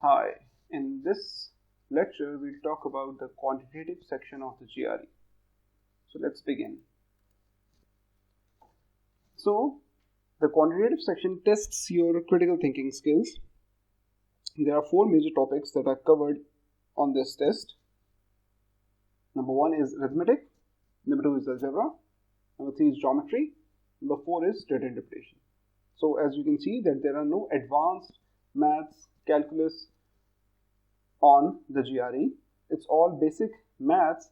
Hi, in this lecture we'll talk about the quantitative section of the GRE. So let's begin. So the quantitative section tests your critical thinking skills. There are four major topics that are covered on this test. Number one is arithmetic, number two is algebra, number three is geometry, number four is data interpretation. So as you can see that there are no advanced maths, calculus on the GRE. It's all basic maths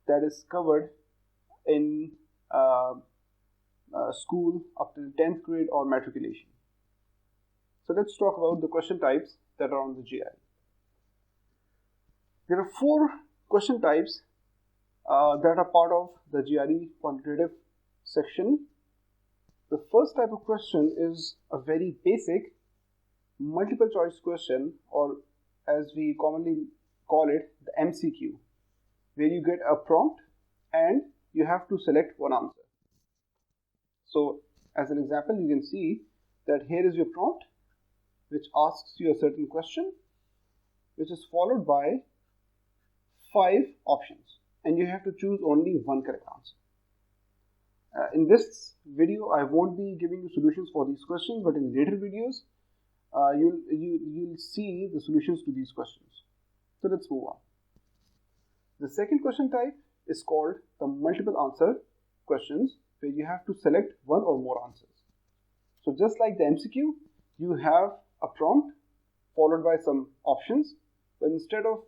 that is covered in school up to 10th grade or matriculation. So let's talk about the question types that are on the GRE. There are four question types that are part of the GRE quantitative section. The first type of question is a very basic multiple choice question, or as we commonly call it, the MCQ, where you get a prompt and you have to select one answer. So as an example, you can see that here is your prompt which asks you a certain question, which is followed by 5 options, and you have to choose only one correct answer. In this video, I won't be giving you solutions for these questions, but in later videos, you'll see the solutions to these questions. So let's move on. The second question type is called the multiple answer questions, where you have to select one or more answers. So just like the MCQ, you have a prompt followed by some options, but instead of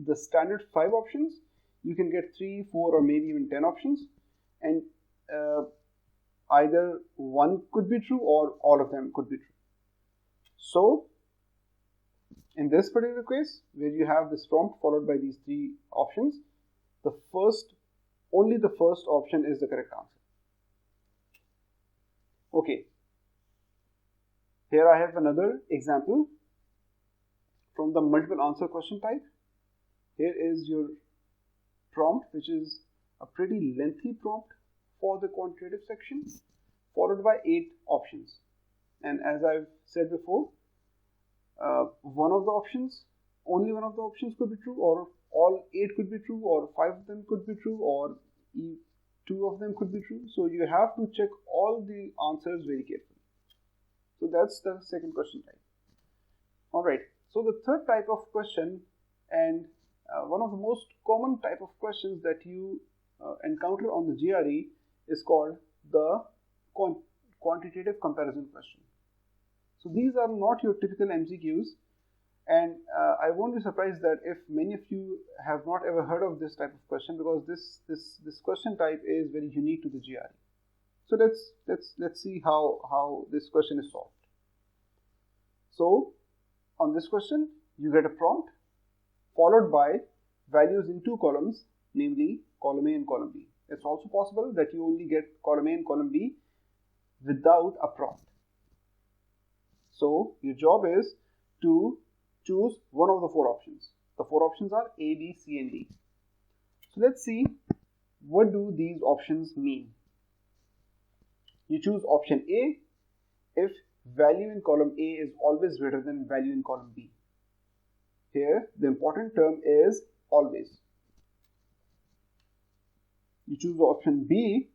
the standard 5 options, you can get 3, 4, or maybe even 10 options, and either one could be true or all of them could be true. So in this particular case, where you have this prompt followed by these 3 options, only the first option is the correct answer. Okay, here I have another example from the multiple answer question type. Here is your prompt, which is a pretty lengthy prompt for the quantitative section, followed by 8 options. And as I've said before, only one of the options could be true, or all 8 could be true, or 5 of them could be true, or 2 of them could be true. So you have to check all the answers very carefully. So that's the second question type. Alright, so the third type of question, and one of the most common type of questions that you encounter on the GRE, is called the quantitative comparison question. So these are not your typical MCQs, and I won't be surprised that if many of you have not ever heard of this type of question, because this question type is very unique to the GRE. So let's see how this question is solved. So on this question, you get a prompt followed by values in 2 columns, namely column A and column B. It's also possible that you only get column A and column B without a prompt. So your job is to choose one of the 4 options. The 4 options are A, B, C, and D. So let's see, what do these options mean. You choose option A if value in column A is always greater than value in column B. Here the important term is always. You choose option B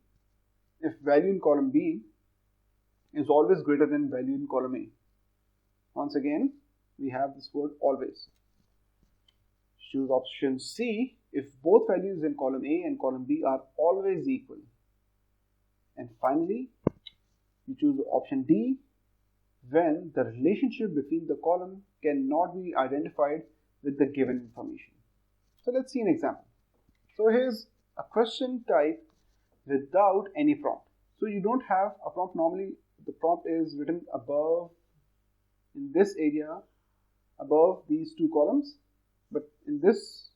if value in column B is always greater than value in column A. Once again, we have this word always. Choose option C if both values in column A and column B are always equal. And finally, you choose option D when the relationship between the column cannot be identified with the given information. So let's see an example. So here's a question type without any prompt. So you don't have a prompt. Normally the prompt is written above, in this area, above these 2 columns, but in this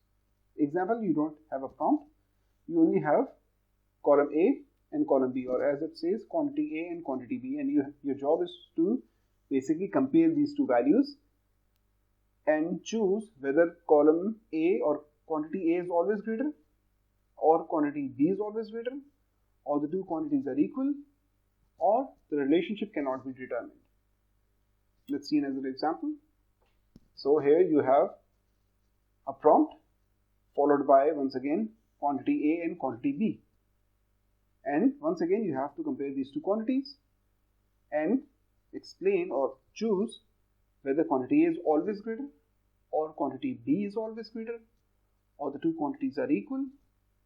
example you don't have a prompt. You only have column A and column B, or as it says, quantity A and quantity B, and your job is to basically compare these 2 values and choose whether column A or quantity A is always greater, or quantity B is always greater, or the 2 quantities are equal, or the relationship cannot be determined. Let's see another example. So here you have a prompt followed by, once again, quantity A and quantity B. And once again, you have to compare these two quantities and explain or choose whether quantity A is always greater or quantity B is always greater, or the two quantities are equal,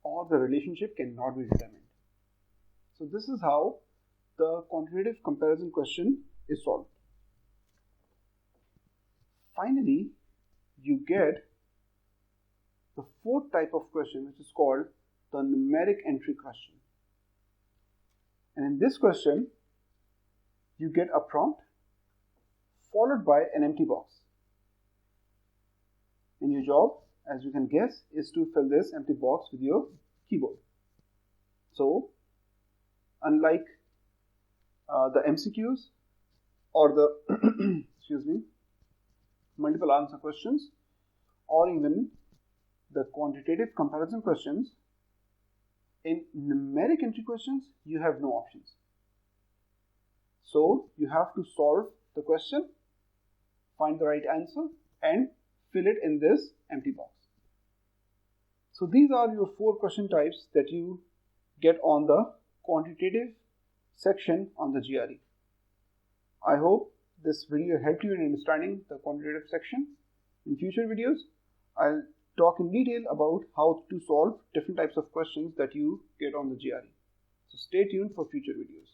or the relationship cannot be determined. So this is how the quantitative comparison question is solved. Finally, you get the fourth type of question, which is called the numeric entry question. And in this question, you get a prompt followed by an empty box. And your job, as you can guess, is to fill this empty box with your keyboard. So, unlike the MCQs or the multiple answer questions, or even the quantitative comparison questions, in numeric entry questions, you have no options. So you have to solve the question, find the right answer, and fill it in this empty box. So these are your 4 question types that you get on the quantitative section on the GRE. I hope this video helped you in understanding the quantitative section. In future videos, I'll talk in detail about how to solve different types of questions that you get on the GRE. So stay tuned for future videos.